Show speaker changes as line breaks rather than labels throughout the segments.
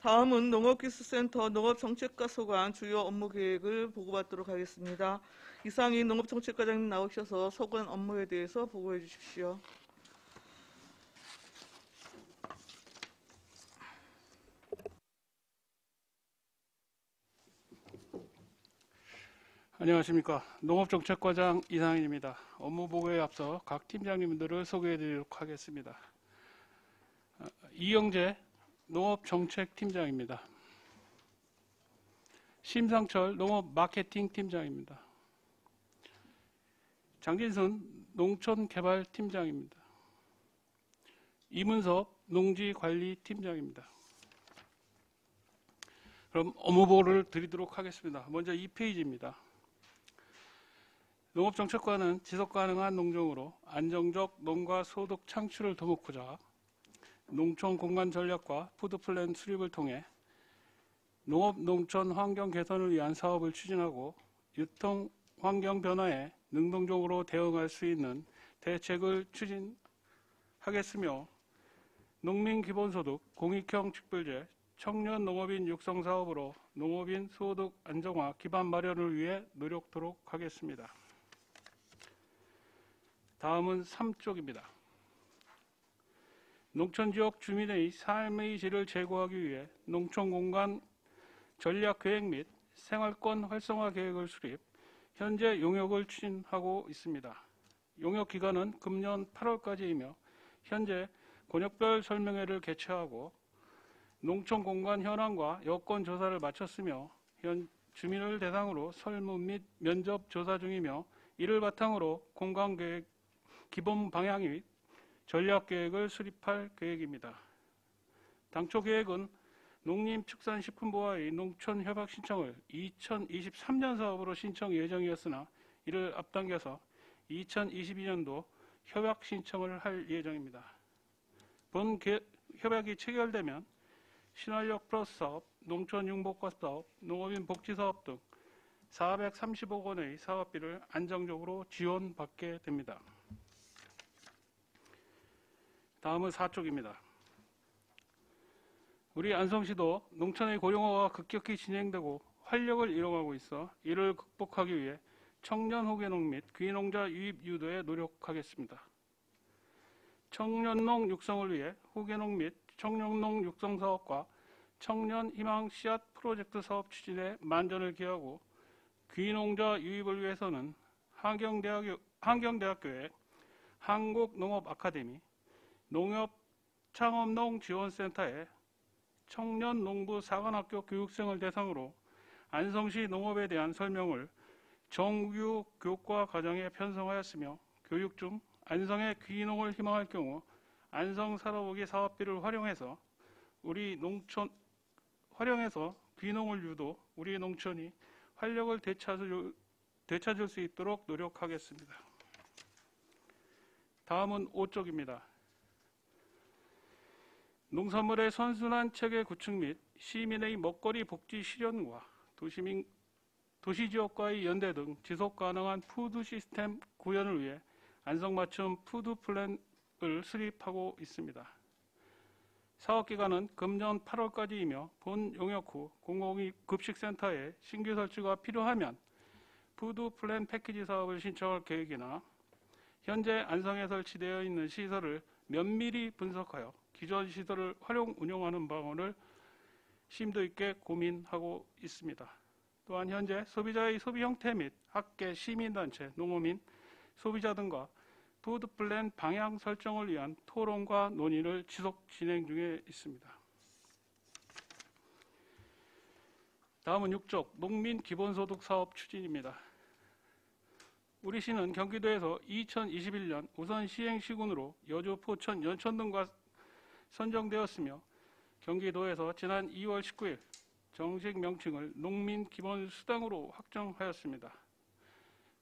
다음은 농업기술센터 농업정책과 소관 주요 업무 계획을 보고받도록 하겠습니다. 이상희 농업정책과장님 나오셔서 소관 업무에 대해서 보고해 주십시오.
안녕하십니까. 농업정책과장 이상인입니다. 업무 보고에 앞서 각 팀장님들을 소개해 드리도록 하겠습니다. 이영재 농업정책팀장입니다. 심상철 농업마케팅팀장입니다. 장진순 농촌개발팀장입니다. 이문섭 농지관리팀장입니다. 그럼 업무 보고를 드리도록 하겠습니다. 먼저 2페이지입니다. 농업정책과는 지속가능한 농종으로 안정적 농가 소득 창출을 도모하고자 농촌 공간 전략과 푸드플랜 수립을 통해 농업 농촌 환경 개선을 위한 사업을 추진하고 유통 환경 변화에 능동적으로 대응할 수 있는 대책을 추진하겠으며 농민 기본소득, 공익형 직불제, 청년 농업인 육성 사업으로 농업인 소득 안정화 기반 마련을 위해 노력토록 하겠습니다. 다음은 3쪽입니다. 농촌지역 주민의 삶의 질을 제고하기 위해 농촌공간 전략계획 및 생활권 활성화 계획을 수립, 현재 용역을 추진하고 있습니다. 용역기간은 금년 8월까지이며 현재 권역별 설명회를 개최하고 농촌공간 현황과 여건조사를 마쳤으며 현 주민을 대상으로 설문 및 면접 조사 중이며 이를 바탕으로 공간계획 기본 방향 및 전략계획을 수립할 계획입니다. 당초 계획은 농림축산식품부와의 농촌협약 신청을 2023년 사업으로 신청 예정이었으나 이를 앞당겨서 2022년도 협약 신청을 할 예정입니다. 본 협약이 체결되면 신활력 플러스 사업, 농촌융복과 사업, 농업인 복지사업 등 430억 원의 사업비를 안정적으로 지원받게 됩니다. 다음은 4쪽입니다. 우리 안성시도 농촌의 고령화가 급격히 진행되고 활력을 잃어가고 있어 이를 극복하기 위해 청년 호개농 및 귀농자 유입 유도에 노력하겠습니다. 청년농 육성을 위해 호개농 및 청년농 육성 사업과 청년 희망 씨앗 프로젝트 사업 추진에 만전을 기하고 귀농자 유입을 위해서는 환경대학교의 한국농업아카데미, 농협창업농지원센터의 청년 농부 사관학교 교육생을 대상으로 안성시 농업에 대한 설명을 정규 교과 과정에 편성하였으며 교육 중 안성의 귀농을 희망할 경우 안성 살아보기 사업비를 활용해서 귀농을 유도 우리 농촌이 활력을 되찾을 수 있도록 노력하겠습니다. 다음은 5쪽입니다. 농산물의 선순환 체계 구축 및 시민의 먹거리 복지 실현과 도시지역과의 연대 등 지속가능한 푸드 시스템 구현을 위해 안성맞춤 푸드 플랜을 수립하고 있습니다. 사업기간은 금년 8월까지이며 본 용역 후 공공급식센터에 신규 설치가 필요하면 푸드 플랜 패키지 사업을 신청할 계획이나 현재 안성에 설치되어 있는 시설을 면밀히 분석하여 기존 시설을 활용 운영하는 방안을 심도 있게 고민하고 있습니다. 또한 현재 소비자의 소비 형태 및 학계, 시민단체, 농어민, 소비자 등과 푸드플랜 방향 설정을 위한 토론과 논의를 지속 진행 중에 있습니다. 다음은 6쪽 농민 기본소득 사업 추진입니다. 우리 시는 경기도에서 2021년 우선 시행시군으로 여주, 포천, 연천 등과 선정되었으며 경기도에서 지난 2월 19일 정식 명칭을 농민 기본수당으로 확정하였습니다.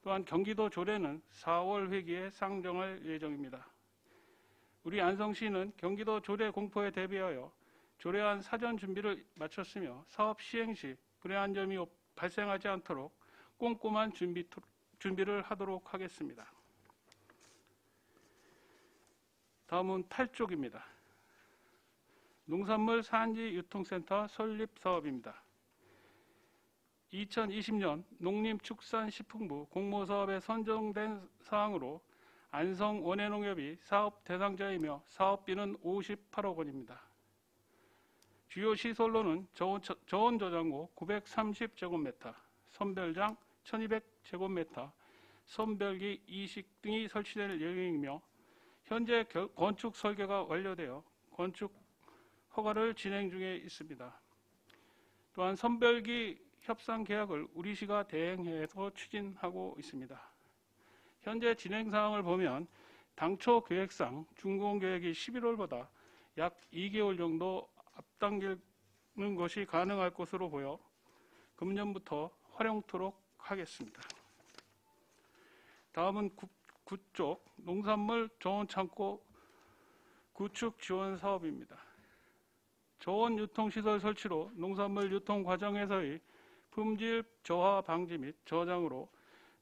또한 경기도 조례는 4월 회기에 상정할 예정입니다. 우리 안성시는 경기도 조례 공포에 대비하여 조례안 사전 준비를 마쳤으며 사업 시행 시 불이한 점이 발생하지 않도록 꼼꼼한 준비를 하도록 하겠습니다. 다음은 8쪽입니다. 농산물 산지 유통센터 설립 사업입니다. 2020년 농림축산식품부 공모사업에 선정된 사항으로 안성 원예농협이 사업 대상자이며 사업비는 58억 원입니다. 주요 시설로는 저온 저장고 930제곱미터, 선별장 1200제곱미터, 선별기 이식 등이 설치될 예정이며 현재 건축 설계가 완료되어 건축 허가를 진행 중에 있습니다. 또한 선별기 협상 계약을 우리시가 대행해서 추진하고 있습니다. 현재 진행 사항을 보면 당초 계획상 준공 계획이 11월보다 약 2개월 정도 앞당기는 것이 가능할 것으로 보여 금년부터 활용토록 하겠습니다. 다음은 구쪽 농산물 저온창고 구축 지원 사업입니다. 저온 유통시설 설치로 농산물 유통 과정에서의 품질 저하 방지 및 저장으로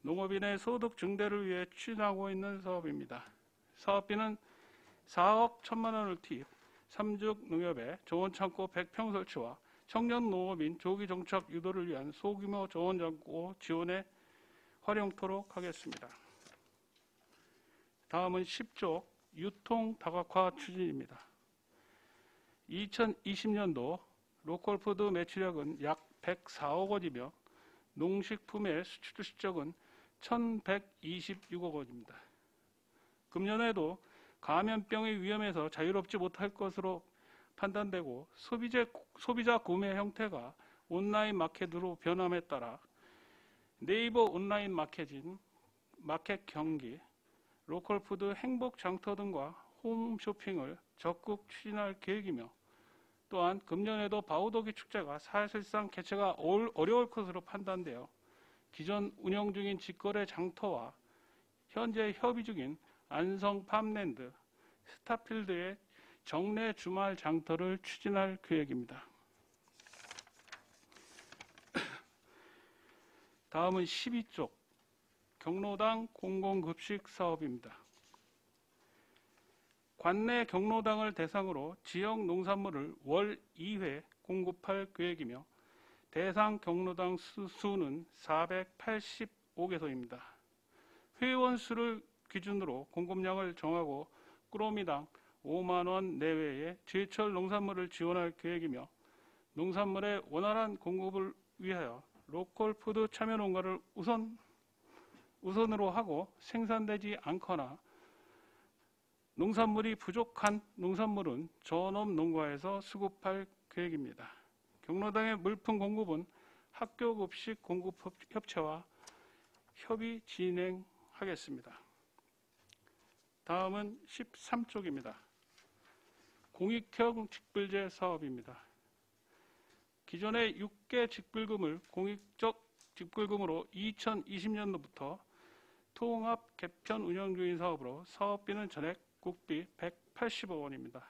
농업인의 소득 증대를 위해 추진하고 있는 사업입니다. 사업비는 4억 1천만 원을 투입, 삼죽 농협의 저온창고 100평 설치와 청년 농업인 조기 정착 유도를 위한 소규모 저온창고 지원에 활용토록 하겠습니다. 다음은 10조 유통 다각화 추진입니다. 2020년도 로컬푸드 매출액은 약 104억 원이며 농식품의 수출 실적은 1,126억 원입니다. 금년에도 감염병의 위험에서 자유롭지 못할 것으로 판단되고 소비자 구매 형태가 온라인 마켓으로 변함에 따라 네이버 온라인 마켓인 마켓 경기, 로컬푸드 행복 장터 등과 홈쇼핑을 적극 추진할 계획이며 또한 금년에도 바우더기 축제가 사실상 개최가 어려울 것으로 판단되어 기존 운영 중인 직거래 장터와 현재 협의 중인 안성 팜랜드, 스타필드의 정례 주말 장터를 추진할 계획입니다. 다음은 12쪽 경로당 공공급식 사업입니다. 관내 경로당을 대상으로 지역 농산물을 월 2회 공급할 계획이며 대상 경로당 수는 485개소입니다. 회원 수를 기준으로 공급량을 정하고 꾸러미당 5만 원 내외의 제철 농산물을 지원할 계획이며 농산물의 원활한 공급을 위하여 로컬푸드 참여 농가를 우선으로 하고 생산되지 않거나 농산물이 부족한 농산물은 전업 농가에서 수급할 계획입니다. 경로당의 물품 공급은 학교급식 공급협체와 협의 진행하겠습니다. 다음은 13쪽입니다. 공익형 직불제 사업입니다. 기존의 6개 직불금을 공익적 직불금으로 2020년도부터 통합 개편 운영 중인 사업으로 사업비는 전액 국비 180억 원입니다.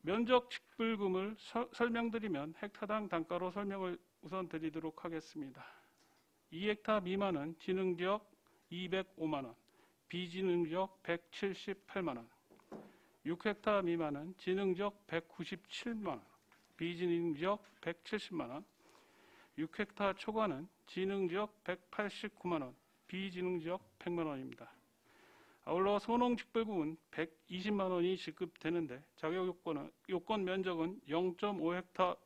면적 직불금을 설명드리면 헥타당 단가로 설명을 우선 드리도록 하겠습니다. 2헥타 미만은 지능지역 205만 원, 비지능지역 178만 원, 6헥타 미만은 지능지역 197만 원, 비지능지역 170만 원, 6헥타 초과는 지능지역 189만 원, 비지능지역 100만 원입니다. 아울러 소농직불금은 120만 원이 지급되는데 자격 요건 면적은 0.5헥타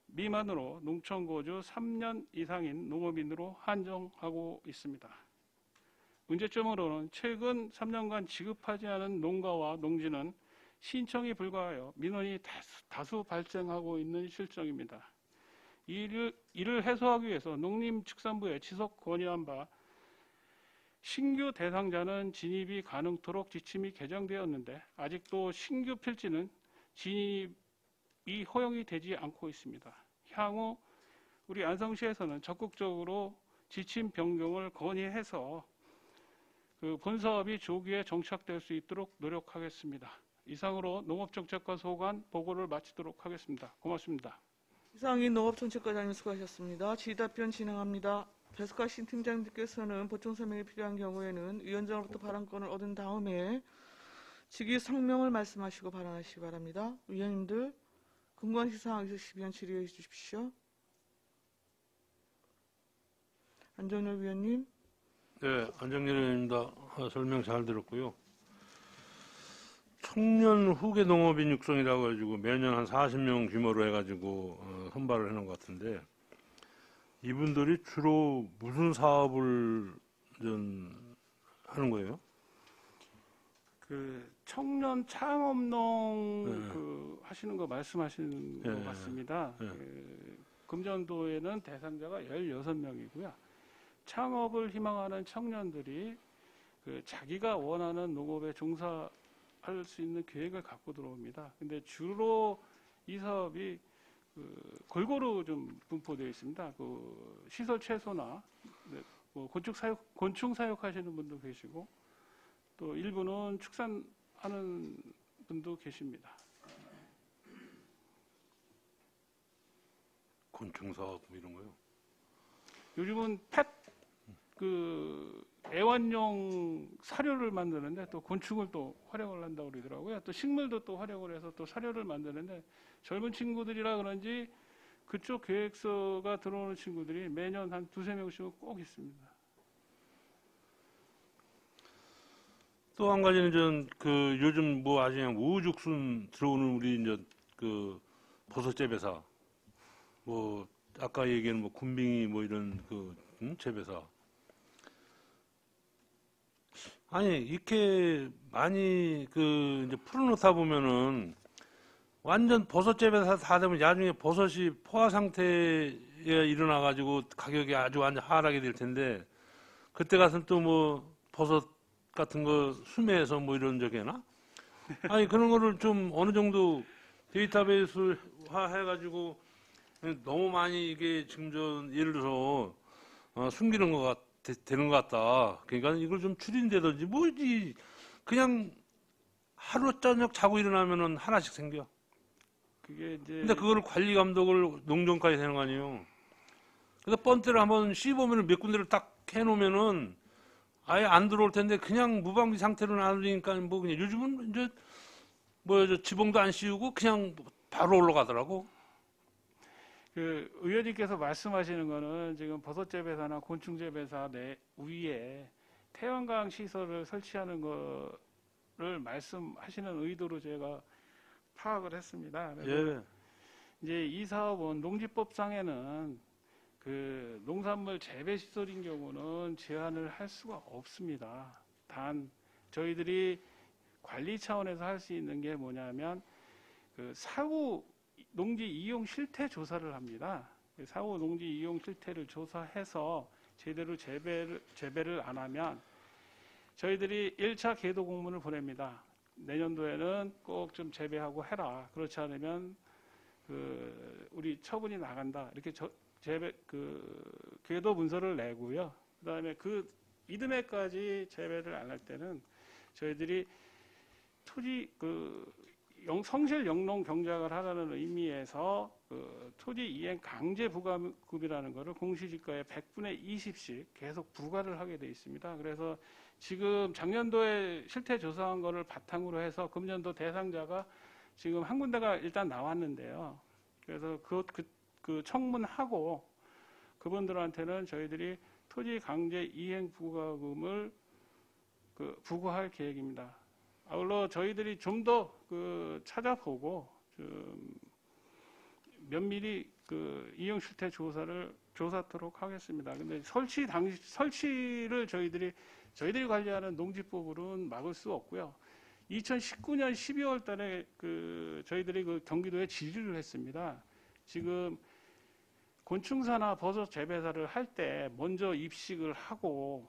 미만으로 농촌 거주 3년 이상인 농업인으로 한정하고 있습니다. 문제점으로는 최근 3년간 지급하지 않은 농가와 농지는 신청이 불가하여 민원이 다수 발생하고 있는 실정입니다. 이를 해소하기 위해서 농림축산부에 지속 건의한 바 신규 대상자는 진입이 가능토록 지침이 개정되었는데 아직도 신규 필지는 진입이 허용이 되지 않고 있습니다. 향후 우리 안성시에서는 적극적으로 지침 변경을 건의해서 본사업이 조기에 정착될 수 있도록 노력하겠습니다. 이상으로 농업정책과 소관 보고를 마치도록 하겠습니다. 고맙습니다.
이상인 농업정책과장님 수고하셨습니다. 질의답변 진행합니다. 배석하신 팀장님께서는 보충 설명이 필요한 경우에는 위원장으로부터 발언권을 얻은 다음에 직위 성명을 말씀하시고 발언하시기 바랍니다. 위원님들 근거한 시사항에서 12원 질의해 주십시오. 안정열 위원님.
네, 안정열 의원입니다. 설명 잘 들었고요. 청년 후계 농업인 육성이라고 해가지고 매년 한 40명 규모로 해가지고 선발을 해놓은 것 같은데, 이분들이 주로 무슨 사업을 하는 거예요?
그 청년 창업농
네.
하시는 거 말씀하시는
네.
것 같습니다.
네.
금년도에는 대상자가 16명이고요. 창업을 희망하는 청년들이 자기가 원하는 농업에 종사할 수 있는 계획을 갖고 들어옵니다. 근데 주로 이 사업이 골고루 좀 분포되어 있습니다. 시설 채소나 뭐 곤충 사육하시는 분도 계시고, 또 일부는 축산하는 분도 계십니다.
곤충 사업 뭐 이런 거요?
요즘은 애완용 사료를 만드는데 또 곤충을 또 활용을 한다고 그러더라고요. 또 식물도 또 활용을 해서 또 사료를 만드는데, 젊은 친구들이라 그런지 그쪽 계획서가 들어오는 친구들이 매년 한 2~3명씩은 꼭 있습니다.
또 한 가지는 요즘 뭐 아주 그냥 우후죽순 들어오는 우리 버섯 재배사, 뭐 아까 얘기한 뭐 군빙이 뭐 이런 재배사. 아니 이렇게 많이 이제 풀어놓다 보면은 완전 버섯 재배사 다 되면 나중에 버섯이 포화 상태에 일어나 가지고 가격이 아주 완전 하락이 될 텐데, 그때 가서는 또 뭐 버섯 같은 거 수매해서 뭐 이런 적이 하나? 아니 그런 거를 좀 어느 정도 데이터베이스화 해가지고, 너무 많이 이게 지금 예를 들어서 숨기는 되는 것 같다. 그러니까 이걸 좀 줄인다든지 뭐지, 그냥 하루 저녁 자고 일어나면은 하나씩 생겨.
그게 이제
근데 그거를 관리 감독을 농정까지 되는 거 아니에요. 그래서 번트를 한번 씹으면 몇 군데를 딱 해놓으면은 아예 안 들어올 텐데, 그냥 무방비 상태로 놔두니까 뭐 그냥 요즘은 이제 지붕도 안 씌우고 그냥 바로 올라가더라고.
의원님께서 말씀하시는 거는 지금 버섯 재배사나 곤충 재배사 위에 태양광 시설을 설치하는 거를 말씀하시는 의도로 제가 파악을 했습니다. 그래서
예.
이제 이 사업은 농지법상에는 농산물 재배 시설인 경우는 제한을 할 수가 없습니다. 단 저희들이 관리 차원에서 할 수 있는 게 뭐냐면 사후 농지 이용 실태 조사를 합니다. 사후 농지 이용 실태를 조사해서 제대로 재배를 안 하면 저희들이 1차 계도 공문을 보냅니다. 내년도에는 꼭 좀 재배하고 해라. 그렇지 않으면 우리 처분이 나간다. 이렇게 계도 문서를 내고요. 그다음에 이듬해까지 재배를 안 할 때는 저희들이 토지 성실 영농 경작을 하라는 의미에서 토지 이행 강제 부과급이라는 것을 공시지가의 100분의 20씩 계속 부과를 하게 돼 있습니다. 그래서 지금 작년도에 실태 조사한 거를 바탕으로 해서 금년도 대상자가 지금 한 군데가 일단 나왔는데요. 그래서 그 청문하고 그분들한테는 저희들이 토지 강제 이행 부과금을 부과할 계획입니다. 아울러 저희들이 좀 더 찾아보고 좀 면밀히 이용 실태 조사토록 하겠습니다. 근데 설치를 저희들이 관리하는 농지법으로는 막을 수 없고요. 2019년 12월 달에 저희들이 경기도에 질의를 했습니다. 지금 곤충사나 버섯 재배사를 할 때 먼저 입식을 하고,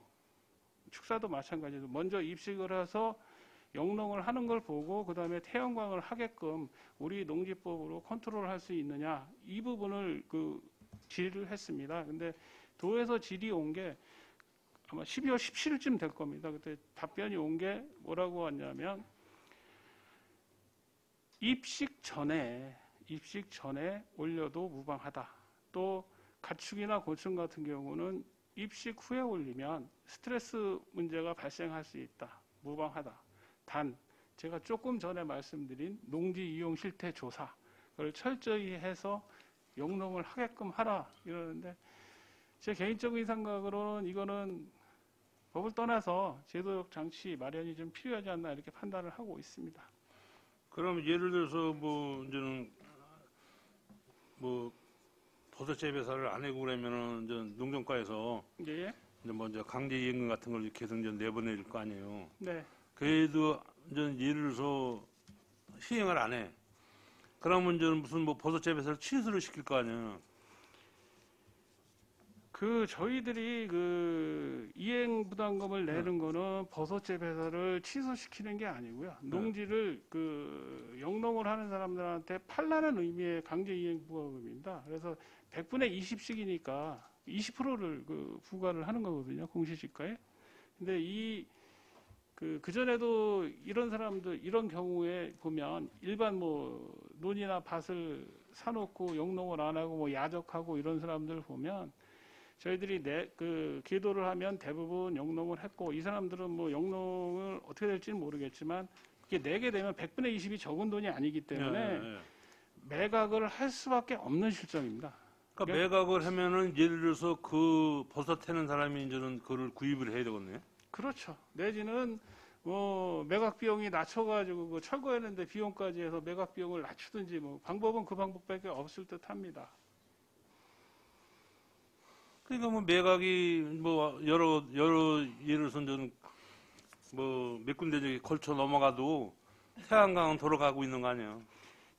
축사도 마찬가지로 먼저 입식을 해서 영농을 하는 걸 보고 그 다음에 태양광을 하게끔 우리 농지법으로 컨트롤할 수 있느냐, 이 부분을 질의를 했습니다. 근데 도에서 질의 온 게 아마 12월 17일쯤 될 겁니다. 그때 답변이 온 게 뭐라고 왔냐면, 입식 전에 올려도 무방하다. 또 가축이나 곤충 같은 경우는 입식 후에 올리면 스트레스 문제가 발생할 수 있다. 무방하다. 단 제가 조금 전에 말씀드린 농지 이용 실태 조사를 철저히 해서 용농을 하게끔 하라 이러는데 제 개인적인 생각으로는 이거는 법을 떠나서 제도적 장치 마련이 좀 필요하지 않나 이렇게 판단을 하고 있습니다.
그럼 예를 들어서 뭐 이제는 뭐 버섯 재배사를 안 하고 그러면은 이제 농정과에서
예,
이제 먼저 강제 이행금 같은 걸 계속 이제 내보낼 거 아니에요.
네,
그래도 이제 예를 들어서 시행을 안 해. 그러면 이제 무슨 뭐 버섯 재배사를 취소를 시킬 거 아니에요.
저희들이 이행 부담금을 내는 거는 버섯 재배사를 취소시키는 게 아니고요. 농지를 영농을 하는 사람들한테 팔라는 의미의 강제 이행 부담금입니다. 그래서 100분의 20씩이니까 20%를 부과를 하는 거거든요. 공시지가에. 근데 그전에도 이런 사람들, 이런 경우에 보면 일반 뭐 논이나 밭을 사놓고 영농을 안 하고 뭐 야적하고 이런 사람들 보면 저희들이 계도를 하면 대부분 영농을 했고 이 사람들은 뭐 영농을 어떻게 될지는 모르겠지만 그게 내게 되면 100분의 20이 적은 돈이 아니기 때문에 매각을 할 수밖에 없는 실정입니다.
그러니까 매각을 하면은 예를 들어서 그 버섯 태는 사람이 이제는 그걸 구입을 해야 되겠네.
그렇죠. 내지는 뭐 매각 비용이 낮춰가지고 철거했는데 비용까지 해서 매각 비용을 낮추든지 뭐 방법은 그 방법밖에 없을 듯합니다.
그러니까 뭐 매각이 뭐 여러 예를 들어서 저는 뭐 몇 군데 저기 걸쳐 넘어가도 태안강은 돌아가고 있는 거 아니에요.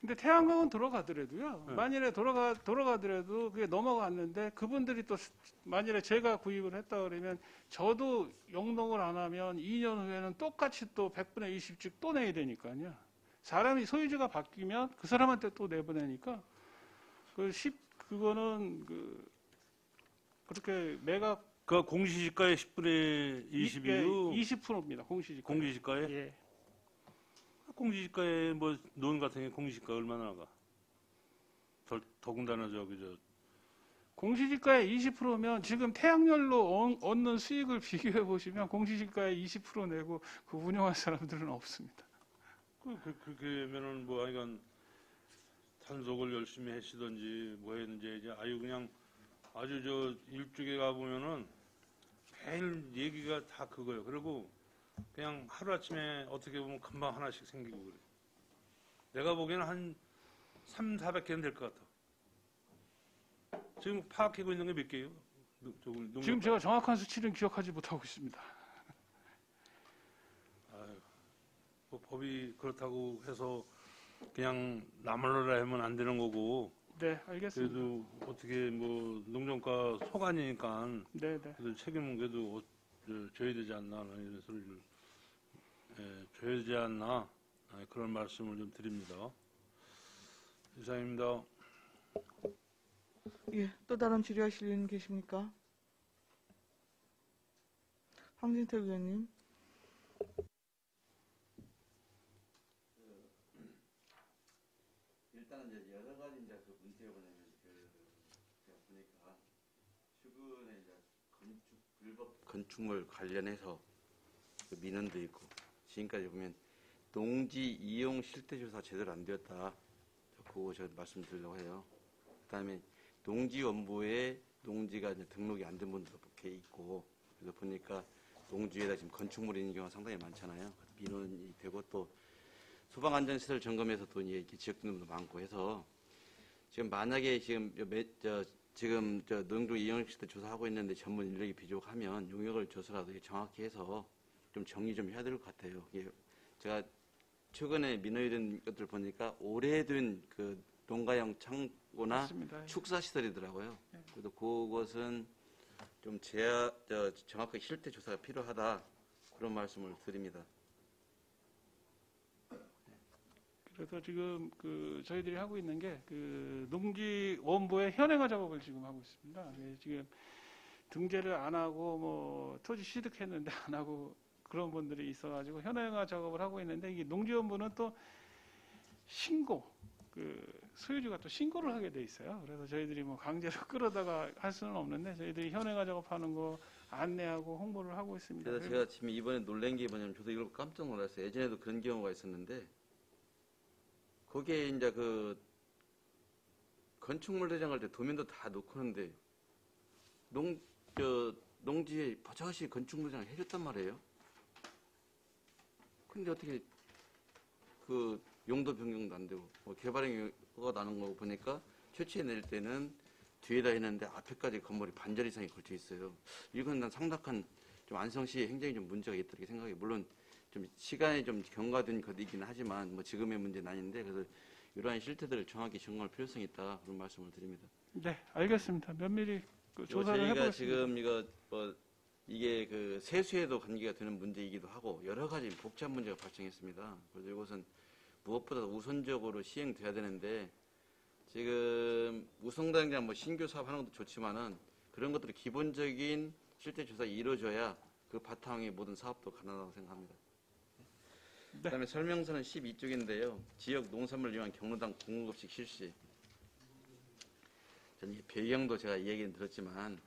근데 태양광은 돌아가더라도요. 만일에 돌아가더라도 그게 넘어갔는데 그분들이 또 만일에 제가 구입을 했다 그러면 저도 영농을 안 하면 2년 후에는 똑같이 또 100분의 20씩 또 내야 되니까요. 사람이 소유주가 바뀌면 그 사람한테 또 내보내니까 그거는 그렇게 매각
그 공시지가의 10분의 20이요.
20%입니다. 공시지가.
공시지가에?
예.
공시지가에 뭐 논 같은 게 공시지가 얼마나 나가? 더군다나
공시지가의 20%면 지금 태양열로 얻는 수익을 비교해 보시면 공시지가의 20% 내고 그 운영할 사람들은 없습니다.
그러면은 뭐 하여간 단속을 열심히 하시던지 뭐 했는지 이제 그냥 아주 일주에 가보면은 매일 얘기가 다 그거예요. 그리고 그냥 하루아침에 어떻게 보면 금방 하나씩 생기고 그래. 내가 보기에는 한 300~400개는 될 것 같아. 지금 파악하고 있는 게 몇 개예요?
지금 제가 정확한 수치는 기억하지 못하고 있습니다.
뭐 법이 그렇다고 해서 그냥 나몰라라 하면 안 되는 거고.
네, 알겠습니다.
그래도 어떻게 뭐 농정과 소관이니까
네.
그래도 책임은 그래도 져야 되지 않나 이런 소리를 줘야 되지 않나 그런 말씀을 좀 드립니다. 이상입니다.
예, 또 다른 질의하실 분 계십니까? 황진태 의원님.
일단은 이제 여러 가지 이제 문제가 뭐냐면 제가 보니까 최근에 이제 불법 건축물 관련해서 민원도 있고 지금까지 보면 농지 이용 실태조사 제대로 안 되었다. 그거 제가 말씀드리려고 해요. 그다음에 농지 원부에 농지가 이제 등록이 안 된 분들도 꽤 있고 그래서 보니까 농지에다 지금 건축물이 있는 경우가 상당히 많잖아요. 민원이 되고 또 소방안전시설 점검에서 또 이렇게 지적등록도 많고 해서 지금 만약에 지금 농지 이용 실태 조사하고 있는데 전문 인력이 부족하면 용역을 줘서라도 정확히 해서 좀 정리 좀 해야 될 것 같아요. 이게 제가 최근에 민원이 된 것들 보니까 오래된 농가형 창고나
맞습니다.
축사시설이더라고요.
네.
그래서 그것은 좀 정확하게 실태 조사가 필요하다. 그런 말씀을 드립니다.
그래서 지금 저희들이 하고 있는 게 농지 원부의 현행화 작업을 지금 하고 있습니다. 지금 등재를 안 하고 뭐 토지 취득했는데 안 하고 그런 분들이 있어가지고 현행화 작업을 하고 있는데 이게 농지원부는 또 신고 소유주가 또 신고를 하게 돼 있어요. 그래서 저희들이 뭐 강제로 끌어다가 할 수는 없는데 저희들이 현행화 작업하는 거 안내하고 홍보를 하고 있습니다.
그래서 제가 지금 이번에 놀란 게 뭐냐면 저도 이걸 깜짝 놀랐어요. 예전에도 그런 경우가 있었는데 거기에 이제 그 건축물 대장할 때 도면도 다 놓고 하는데 농지에 버젓이 건축물 대장을 해줬단 말이에요. 근데 어떻게 그 용도 변경도 안 되고 개발행위가 나는 거 보니까 최초에 낼 때는 뒤에다 했는데 앞에까지 건물이 반절 이상이 걸쳐 있어요. 이건 난 상당한 좀 안성시의 행정이 좀 문제가 있다 이렇게 생각해요. 물론 좀 시간이 좀 경과된 것이긴 하지만 뭐 지금의 문제는 아닌데 그래서 이러한 실태들을 정확히 점검할 필요성이 있다 그런 말씀을 드립니다.
네, 알겠습니다. 면밀히 그 조사를
저희가
해보겠습니다.
지금 이거 뭐 이게 그 세수에도 관계가 되는 문제이기도 하고 여러 가지 복잡한 문제가 발생했습니다. 그래서 이것은 무엇보다 우선적으로 시행돼야 되는데 지금 우성당장 뭐 신규 사업 하는 것도 좋지만은 그런 것들이 기본적인 실태 조사가 이루어져야 그 바탕의 모든 사업도 가능하다고 생각합니다.
네.
그다음에 설명서는 12쪽인데요. 지역 농산물을 위한 경로당 공급식 실시. 저는 이 배경도 제가 이야기는 들었지만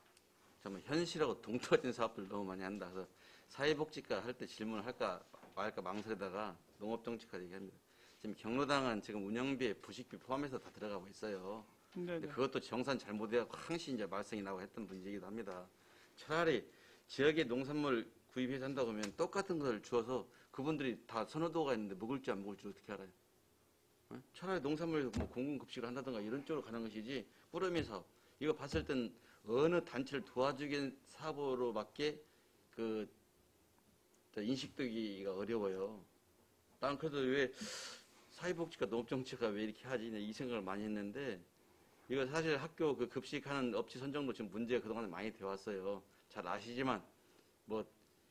정말 현실하고 동떨어진 사업들 너무 많이 한다. 그래서 사회복지과 할 때 질문을 할까 말까 망설이다가 농업정책까지 얘기합니다. 지금 경로당은 지금 운영비에 부식비 포함해서 다 들어가고 있어요.
네,
근데
네.
그것도 정산 잘못해서 항시 이제 말썽이 나고 했던 문제이기도 합니다. 차라리 지역에 농산물 구입해서 한다고 하면 똑같은 걸 주어서 그분들이 다 선호도가 있는데 먹을지 안 먹을지 어떻게 알아요? 어? 차라리 농산물 뭐 공공급식을 한다든가 이런 쪽으로 가는 것이지 꾸러미 사업 이거 봤을 땐 어느 단체를 도와주기 사업으로밖에 그 인식되기가 어려워요. 난 그래도 왜 사회복지과 농업정책가 왜 이렇게 하지 이 생각을 많이 했는데 이거 사실 학교 그 급식하는 업체 선정도 지금 문제가 그동안 많이 되어 왔어요. 잘 아시지만 뭐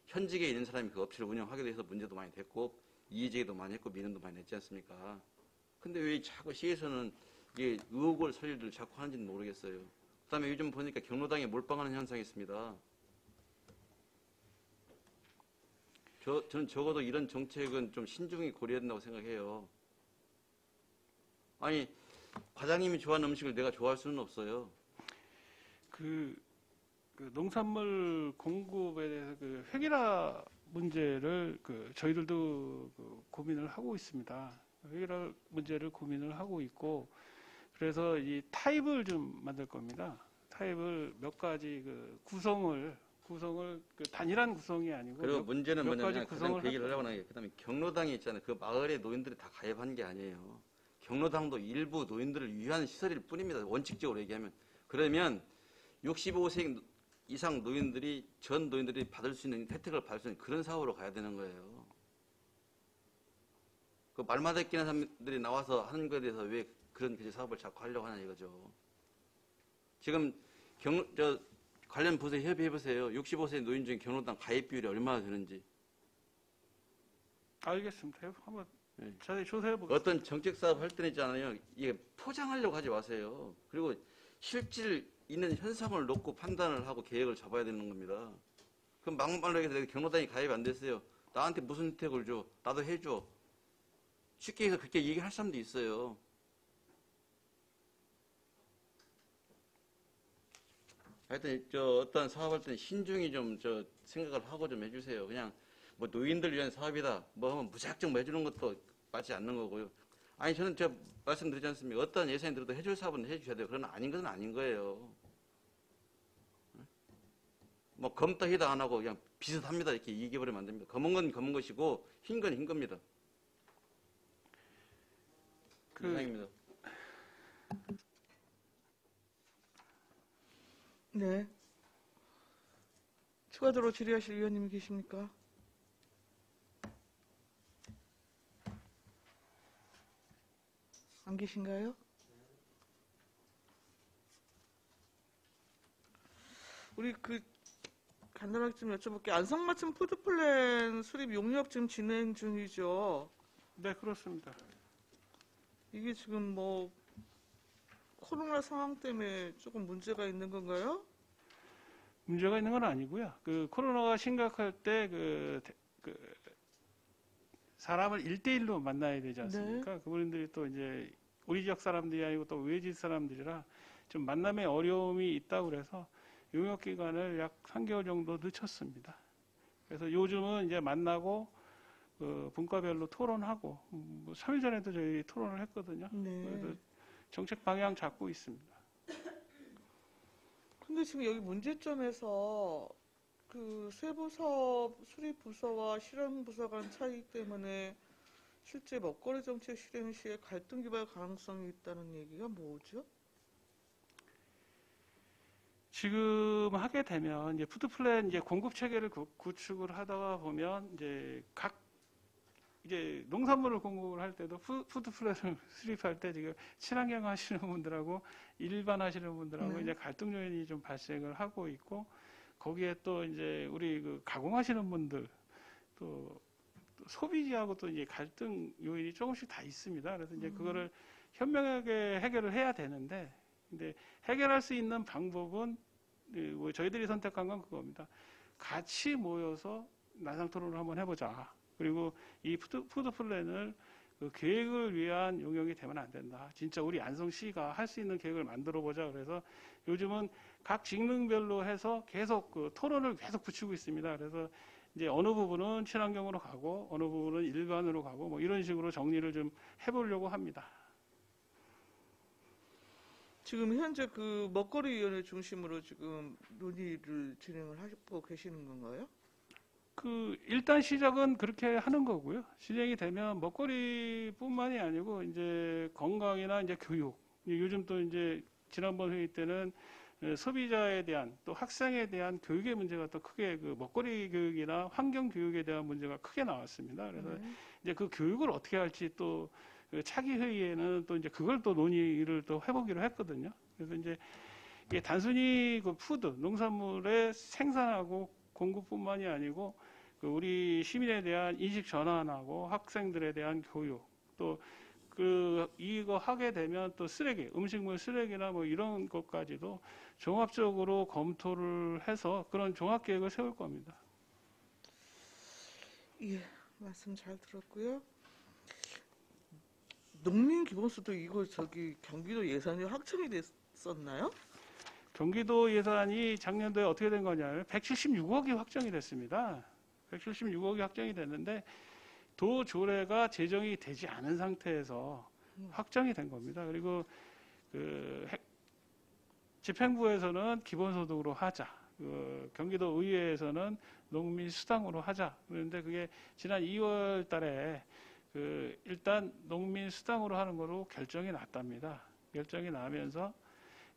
현직에 있는 사람이 그 업체를 운영하게 돼서 문제도 많이 됐고 이의제기도 많이 했고 민원도 많이 냈지 않습니까? 근데 왜 자꾸 시에서는 이게 의혹을 설리를 자꾸 하는지는 모르겠어요. 그다음에 요즘 보니까 경로당에 몰빵하는 현상이 있습니다. 저는 적어도 이런 정책은 좀 신중히 고려해야 된다고 생각해요. 아니 과장님이 좋아하는 음식을 내가 좋아할 수는 없어요.
그 농산물 공급에 대해서 그 획일화 문제를 저희들도 고민을 하고 있습니다. 획일화 문제를 고민을 하고 있고 그래서 이 타입을 좀 만들 겁니다. 타입을 몇 가지 구성을 단일한 구성이 아니고
그리고 문제는
몇
뭐냐면
가지
가장
구성을
그 얘기를 하려고 하는 게 그다음에 경로당이 있잖아요. 그 마을의 노인들이 다 가입한 게 아니에요. 경로당도 일부 노인들을 위한 시설일 뿐입니다. 원칙적으로 얘기하면. 그러면 65세 이상 노인들이 전 노인들이 받을 수 있는 혜택을 받을 수 있는 그런 사업으로 가야 되는 거예요. 그 말마다 끼는 사람들이 나와서 하는 거에 대해서 왜 그런 사업을 자꾸 하려고 하냐 이거죠. 지금 관련 부서 협의해 보세요. 65세 노인 중에 경로당 가입 비율이 얼마나 되는지.
알겠습니다. 한번
네.
자세히 조사해 보겠습니다.
어떤 정책 사업 할 때는 있잖아요. 이게 포장하려고 하지 마세요. 그리고 실질 있는 현상을 놓고 판단을 하고 계획을 잡아야 되는 겁니다. 그럼 막말로 해서 내가 경로당에 가입 안 됐어요. 나한테 무슨 혜택을 줘? 나도 해줘. 쉽게 해서 그렇게 얘기할 사람도 있어요. 하여튼 어떤 사업할 때는 신중히 좀 생각을 하고 좀 해주세요. 그냥 뭐 노인들 위한 사업이다 뭐 하면 무작정 뭐 해주는 것도 맞지 않는 거고요. 아니 저는 말씀드리지 않습니까? 어떤 예산이 들어도 해줄 사업은 해주셔야 돼요. 그러나 아닌 것은 아닌 거예요. 뭐 검다 희다 안 하고 그냥 비슷합니다 이렇게 얘기해버리면 안 됩니다. 검은 건 검은 것이고 흰 건 흰 겁니다. 이상입니다.
네. 추가적으로 질의하실 위원님이 계십니까? 안 계신가요? 우리 간단하게 좀 여쭤볼게요. 안성맞춤 푸드플랜 수립 용역 지금 진행 중이죠.
네, 그렇습니다.
이게 지금 뭐 코로나 상황 때문에 조금 문제가 있는 건가요?
문제가 있는 건 아니고요. 코로나가 심각할 때 사람을 1대1로 만나야 되지 않습니까? 그분들이 또 이제 우리 지역 사람들이 아니고 또 외지 사람들이라 좀 만남에 어려움이 있다고 그래서 용역 기간을 약 3개월 정도 늦췄습니다. 그래서 요즘은 이제 만나고 분과별로 토론하고 3일 전에도 저희 토론을 했거든요.
네.
그래서 정책 방향 잡고 있습니다.
근데 지금 여기 문제점에서 그 세부사업 수립부서와 실행부서 간 차이 때문에 실제 먹거리 정책 실행 시에 갈등 기발 가능성이 있다는 얘기가 뭐죠?
지금 하게 되면 이제 푸드 플랜 이제 공급 체계를 구축을 하다가 보면 이제 농산물을 공급을 할 때도 푸드 플랜을 수립할 때 지금 친환경 하시는 분들하고 일반 하시는 분들하고
네.
이제 갈등 요인이 좀 발생을 하고 있고 거기에 또 이제 우리 그 가공하시는 분들 또 소비자하고 또 이제 갈등 요인이 조금씩 다 있습니다. 그래서 이제 그거를 현명하게 해결을 해야 되는데 근데 해결할 수 있는 방법은 뭐 저희들이 선택한 건 그겁니다. 같이 모여서 난상 토론을 한번 해보자. 그리고 이 푸드 플랜을 그 계획을 위한 용역이 되면 안 된다. 진짜 우리 안성시가 할 수 있는 계획을 만들어 보자. 그래서 요즘은 각 직능별로 해서 계속 그 토론을 계속 붙이고 있습니다. 그래서 이제 어느 부분은 친환경으로 가고 어느 부분은 일반으로 가고 뭐 이런 식으로 정리를 좀 해보려고 합니다.
지금 현재 그 먹거리위원회 중심으로 지금 논의를 진행을 하고 계시는 건가요?
일단 시작은 그렇게 하는 거고요. 진행이 되면 먹거리뿐만이 아니고 이제 건강이나 이제 교육. 요즘 또 이제 지난번 회의 때는 소비자에 대한 또 학생에 대한 교육의 문제가 또 크게 그 먹거리 교육이나 환경 교육에 대한 문제가 크게 나왔습니다. 그래서 이제 그 교육을 어떻게 할지 또 차기 회의에는 또 이제 그걸 또 논의를 또 해보기로 했거든요. 그래서 이제 이게 단순히 그 푸드, 농산물의 생산하고 공급뿐만이 아니고 그 우리 시민에 대한 인식 전환하고 학생들에 대한 교육 또 이거 하게 되면 또 쓰레기, 음식물 쓰레기나 뭐 이런 것까지도 종합적으로 검토를 해서 그런 종합 계획을 세울 겁니다.
예, 말씀 잘 들었고요. 농민 기본소득 이거 경기도 예산이 확정이 됐었나요?
경기도 예산이 작년도에 어떻게 된 거냐면 176억이 확정이 됐습니다. 176억이 확정이 됐는데 도 조례가 제정이 되지 않은 상태에서 확정이 된 겁니다. 그리고 집행부에서는 기본소득으로 하자. 경기도 의회에서는 농민수당으로 하자. 그런데 그게 지난 2월 달에 일단 농민수당으로 하는 거로 결정이 났답니다. 결정이 나면서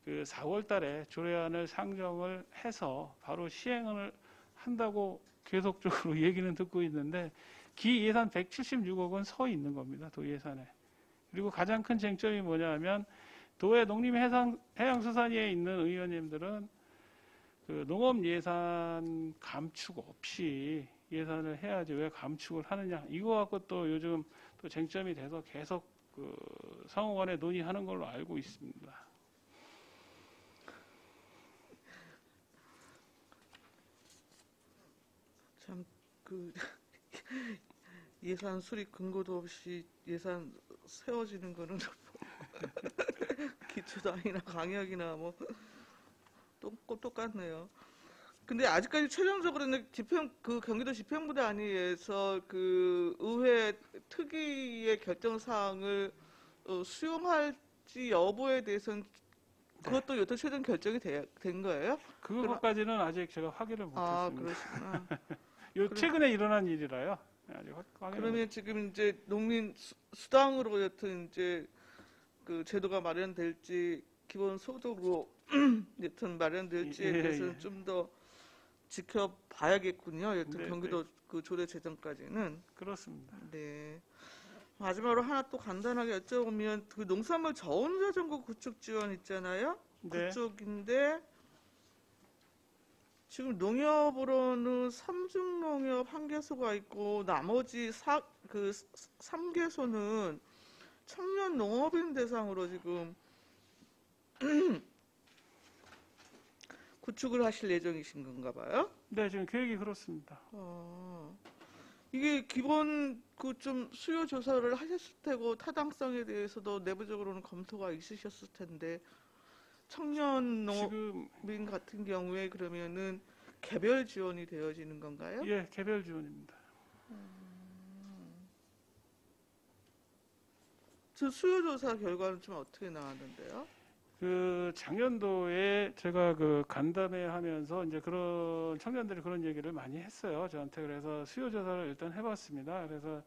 4월 달에 조례안을 상정을 해서 바로 시행을 한다고 계속적으로 얘기는 듣고 있는데 기 예산 176억은 서 있는 겁니다. 도 예산에. 그리고 가장 큰 쟁점이 뭐냐면 도의 농림해양수산위에 있는 의원님들은 농업 예산 감축 없이 예산을 해야지 왜 감축을 하느냐. 이거 갖고 또 요즘 또 쟁점이 돼서 계속 상호간에 논의하는 걸로 알고 있습니다.
참 예산 수립 근거도 없이 예산 세워지는 거는 기초단위나 강역이나 뭐 똑같네요. 근데 아직까지 최종적으로는 경기도 집행부단위에서 의회 특위의 결정 사항을 수용할지 여부에 대해서는 그것도 여태 최종 결정이 된 거예요?
그것까지는 아직 제가 확인을 못했습니다.
그러시구나.
최근에 일어난 일이라요. 아직 확인을
그러면 지금 이제 농민 수당으로 여튼 이제 그 제도가 마련될지 기본 소득으로 여튼 마련될지에 대해서는 좀 더 지켜봐야겠군요. 여튼
네,
경기도 그 조례 제정까지는.
그렇습니다.
네. 마지막으로 하나 또 간단하게 여쭤보면 그 농산물 저온자전거 구축 지원 있잖아요.
네.
그쪽인데 지금 농협으로는 삼중농협 1개소가 있고 나머지 3개소는 청년 농업인 대상으로 지금 구축을 하실 예정이신 건가 봐요?
네, 지금 계획이 그렇습니다.
이게 기본 좀 수요 조사를 하셨을 테고 타당성에 대해서도 내부적으로는 검토가 있으셨을 텐데 청년
지금
농업민 같은 경우에 그러면은 개별 지원이 되어지는 건가요?
예, 개별 지원입니다.
저 수요조사 결과는 좀 어떻게 나왔는데요?
그 작년도에 제가 그 간담회 하면서 이제 그런 청년들이 그런 얘기를 많이 했어요. 저한테. 그래서 수요 조사를 일단 해봤습니다. 그래서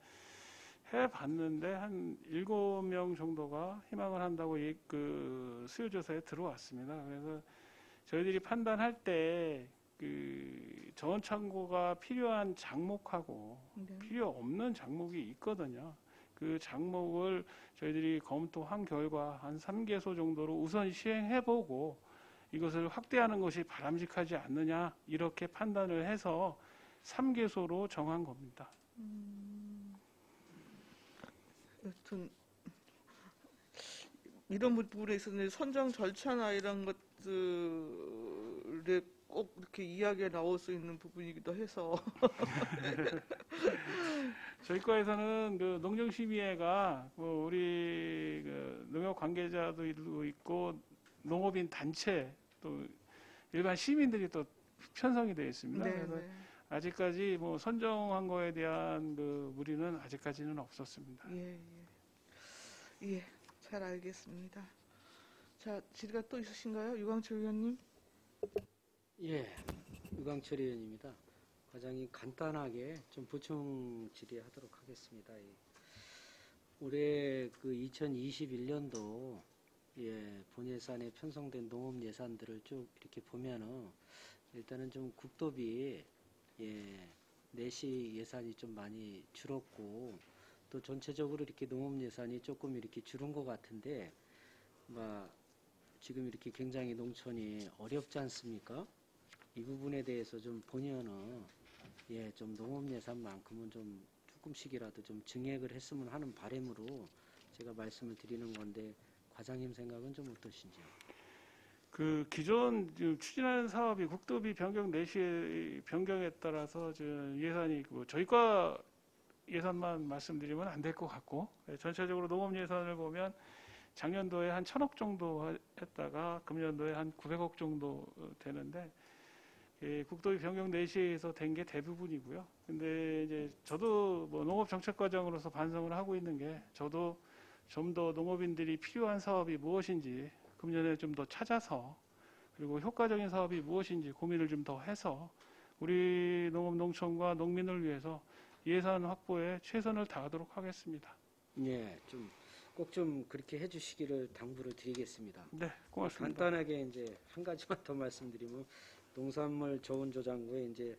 해봤는데 한 7명 정도가 희망을 한다고 그 수요 조사에 들어왔습니다. 그래서 저희들이 판단할 때 그 저온 창고가 필요한 장목하고
네.
필요 없는 장목이 있거든요. 그 장목을 저희들이 검토한 결과 한 3개소 정도로 우선 시행해보고 이것을 확대하는 것이 바람직하지 않느냐 이렇게 판단을 해서 3개소로 정한 겁니다.
여튼 이런 부분에 있어서 선정 절차나 이런 것들에 꼭 이렇게 이야기가 나올 수 있는 부분이기도 해서
저희 과에서는 그 농정심의회가 뭐 우리 그 농협 관계자도 있고 농업인 단체 또 일반 시민들이 또 편성이 되어 있습니다.
네,
그래서
네.
아직까지 뭐 선정한 거에 대한 그 무리는 아직까지는 없었습니다.
예, 예. 예, 잘 알겠습니다. 자, 질의가 또 있으신가요? 유광철 의원님?
예, 유광철 의원입니다. 과장님 간단하게 좀 보충 질의하도록 하겠습니다. 올해 그 2021년도 본 예산에 편성된 농업 예산들을 쭉 이렇게 보면은 일단은 좀 국도비 내시 예산이 좀 많이 줄었고 또 전체적으로 이렇게 농업 예산이 조금 이렇게 줄은 것 같은데 지금 이렇게 굉장히 농촌이 어렵지 않습니까? 이 부분에 대해서 좀 보면은 좀 농업 예산만큼은 좀 조금씩이라도 좀 증액을 했으면 하는 바람으로 제가 말씀을 드리는 건데 과장님 생각은 좀 어떠신지요?
그 기존 지금 추진하는 사업이 국도비 변경 내시 변경에 따라서 지금 예산이 뭐 저희과 예산만 말씀드리면 안 될 것 같고 전체적으로 농업 예산을 보면 작년도에 한 1,000억 정도 했다가 금년도에 한 900억 정도 되는데 국도비 변경 내시에서 된 게 대부분이고요. 근데 이제 저도 뭐 농업 정책 과정으로서 반성을 하고 있는 게 저도 좀 더 농업인들이 필요한 사업이 무엇인지 금년에 좀 더 찾아서 그리고 효과적인 사업이 무엇인지 고민을 좀 더 해서 우리 농업 농촌과 농민을 위해서 예산 확보에 최선을 다하도록 하겠습니다.
예, 꼭 좀 그렇게 해주시기를 당부를 드리겠습니다.
네, 고맙습니다.
간단하게 이제 한 가지만 더 말씀드리면 농산물 저온 저장고에 이제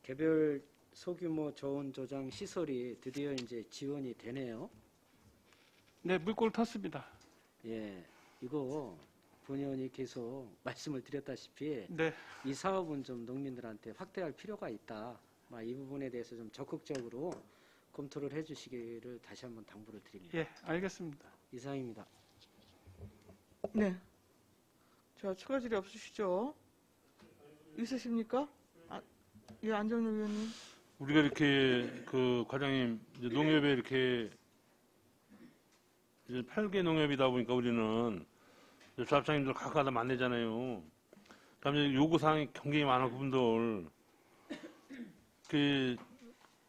개별 소규모 저온 저장 시설이 드디어 이제 지원이 되네요.
네, 물꼬를 텄습니다.
예, 이거 본 의원이 계속 말씀을 드렸다시피
네,
이 사업은 좀 농민들한테 확대할 필요가 있다. 이 부분에 대해서 좀 적극적으로 검토를 해주시기를 다시 한번 당부를 드립니다.
예, 알겠습니다.
이상입니다.
네. 자, 추가 질의 없으시죠? 있으십니까? 예, 안정열 의원님.
우리가 이렇게 그 과장님 이제 농협에 이렇게 이제 8개 농협이다 보니까 우리는 조합장님들 각각 만나잖아요. 그다음에 요구 사항이 굉장히 많아 그분들.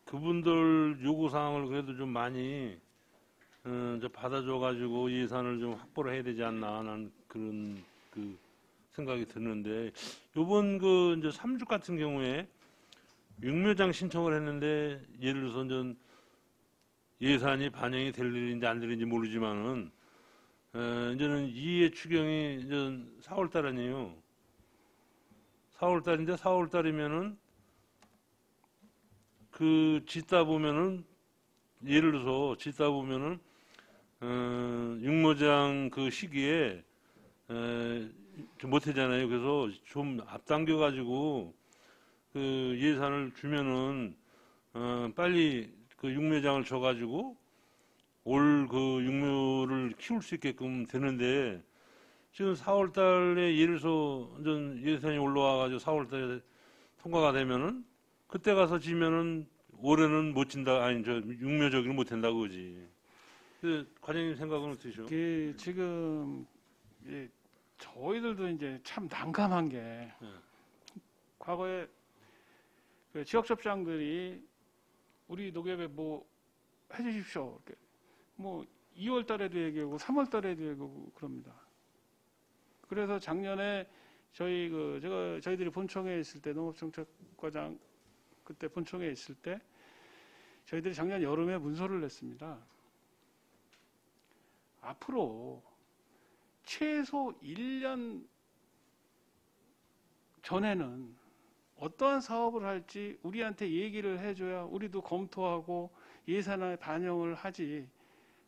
그분들 요구 사항을 그래도 좀 많이 이제 받아줘가지고 예산을 좀 확보를 해야 되지 않나 하는 그런 그 생각이 드는데 요번 그 이제 3주 같은 경우에 육묘장 신청을 했는데 예를 들어서 이제 예산이 반영이 될 일인지 안 될인지 모르지만은 이제는 이해 추경이 이제 4월 아니에요. 4월 달인데 4월 달이면은 그 짓다 보면은 예를 들어서 짓다 보면은 육묘장 그 시기에 좀 못하잖아요. 그래서 좀 앞당겨 가지고 그 예산을 주면은 빨리 그 육묘장을 줘 가지고 올 그 육묘를 키울 수 있게끔 되는데 지금 4월 달에 예를 들어서 예산이 올라와 가지고 4월 달에 통과가 되면은 그때 가서 지면은 올해는 못 진다 아니 저 육묘저기를 못 한다고 그러지. 그 과장님 생각은 어떠시죠?
지금 저희들도 이제 참 난감한 게 과거에 그 지역 접장들이 우리 농협에 뭐 해주십시오. 이렇게 뭐 2월 달에도 얘기하고 3월 달에도 얘기하고 그럽니다. 그래서 작년에 저희들이 본청에 있을 때 농업정책과장 그때 본청에 있을 때 저희들이 작년 여름에 문서를 냈습니다. 앞으로 최소 1년 전에는 어떠한 사업을 할지 우리한테 얘기를 해줘야 우리도 검토하고 예산에 반영을 하지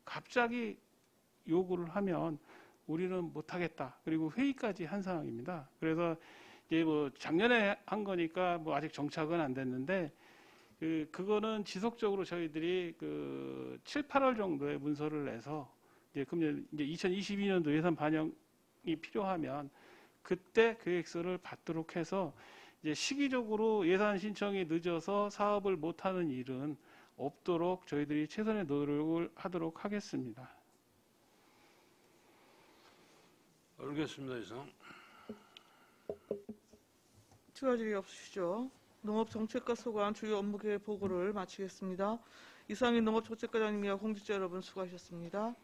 갑자기 요구를 하면 우리는 못하겠다. 그리고 회의까지 한 상황입니다. 그래서 이제 뭐 작년에 한 거니까 뭐 아직 정착은 안 됐는데 그거는 지속적으로 저희들이 7, 8월 정도에 문서를 내서 이제 금년 이제 2022년도 예산 반영이 필요하면 그때 계획서를 받도록 해서 이제 시기적으로 예산 신청이 늦어서 사업을 못하는 일은 없도록 저희들이 최선의 노력을 하도록 하겠습니다.
알겠습니다. 이상.
추가 질의 없으시죠? 농업정책과 소관 주요 업무 계획 보고를 마치겠습니다. 이상인 농업정책과장님과 공직자 여러분 수고하셨습니다.